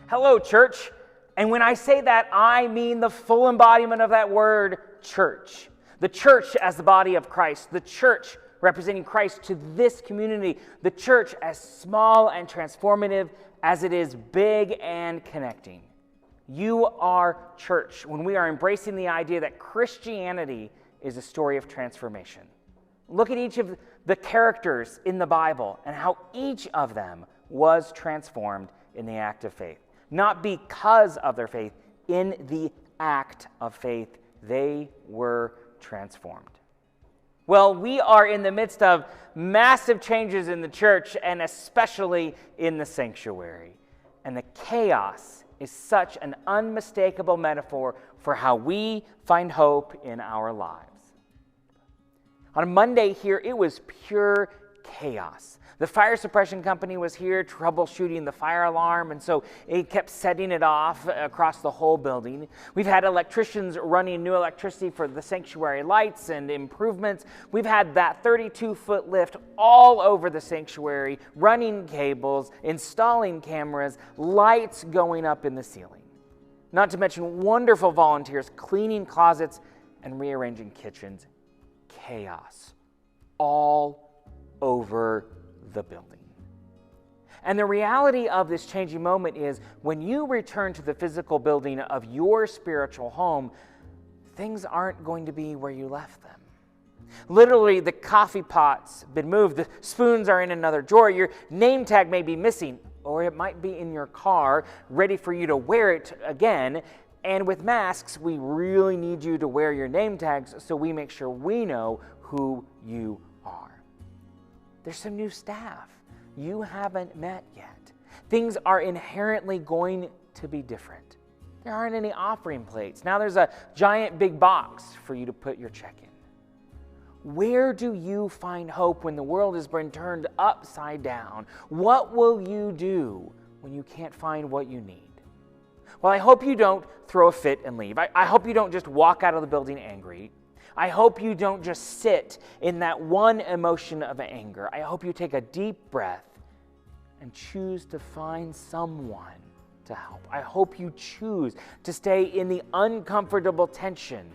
Hello, church. And when I say that, I mean the full embodiment of that word, church. The church as the body of Christ. The church representing Christ to this community. The church as small and transformative as it is big and connecting. You are church when we are embracing the idea that Christianity is a story of transformation. Look at each of the characters in the Bible and how each of them was transformed in the act of faith. Not because of their faith, in the act of faith, they were transformed. Well, we are in the midst of massive changes in the church and especially in the sanctuary. And the chaos is such an unmistakable metaphor for how we find hope in our lives. On a Monday here, it was pure chaos. The fire suppression company was here troubleshooting the fire alarm, and so it kept setting it off across the whole building. We've had electricians running new electricity for the sanctuary lights and improvements. We've had that 32-foot lift all over the sanctuary, running cables, installing cameras, lights going up in the ceiling. Not to mention wonderful volunteers cleaning closets and rearranging kitchens. Chaos all over the building. And the reality of this changing moment is when you return to the physical building of your spiritual home, things aren't going to be where you left them. Literally, the coffee pot's been moved, the spoons are in another drawer, your name tag may be missing, or it might be in your car, ready for you to wear it again. And with masks, we really need you to wear your name tags so we make sure we know who you are. There's some new staff you haven't met yet. Things are inherently going to be different. There aren't any offering plates. Now there's a giant big box for you to put your check in. Where do you find hope when the world has been turned upside down? What will you do when you can't find what you need? Well, I hope you don't throw a fit and leave. I hope you don't just walk out of the building angry. I hope you don't just sit in that one emotion of anger. I hope you take a deep breath and choose to find someone to help. I hope you choose to stay in the uncomfortable tension.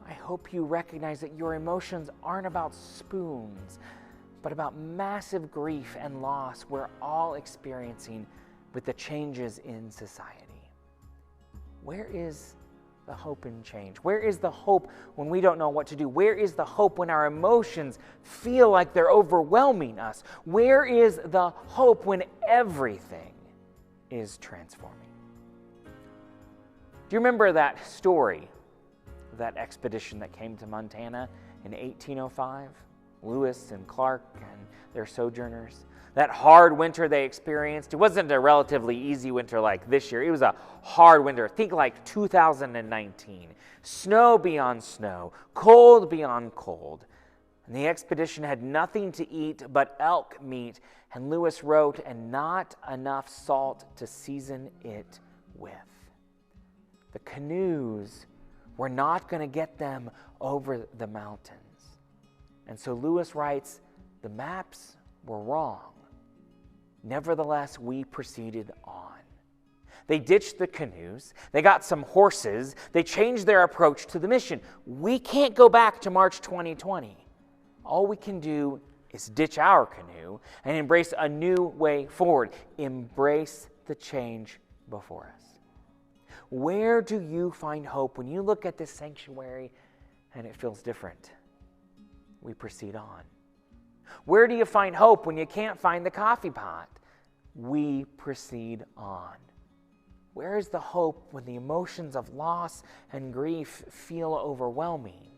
I hope you recognize that your emotions aren't about spoons, but about massive grief and loss we're all experiencing with the changes in society. Where is the hope in change? Where is the hope when we don't know what to do? Where is the hope when our emotions feel like they're overwhelming us? Where is the hope when everything is transforming? Do you remember that story, that expedition that came to Montana in 1805? Lewis and Clark and their sojourners. That hard winter they experienced, it wasn't a relatively easy winter like this year. It was a hard winter. Think like 2019. Snow beyond snow, cold beyond cold. And the expedition had nothing to eat but elk meat, and Lewis wrote, and not enough salt to season it with. The canoes were not going to get them over the mountains. And so Lewis writes, the maps were wrong. Nevertheless, we proceeded on. They ditched the canoes. They got some horses. They changed their approach to the mission. We can't go back to March 2020. All we can do is ditch our canoe and embrace a new way forward. Embrace the change before us. Where do you find hope when you look at this sanctuary and it feels different? We proceed on. Where do you find hope when you can't find the coffee pot? We proceed on. Where is the hope when the emotions of loss and grief feel overwhelming?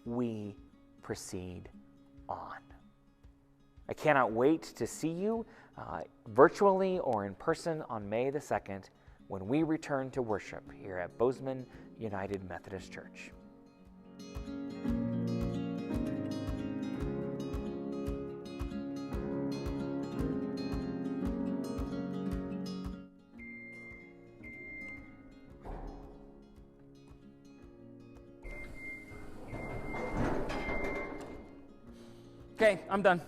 We proceed on. I cannot wait to see you virtually or in person on May the 2nd when we return to worship here at Bozeman United Methodist Church. Okay, I'm done.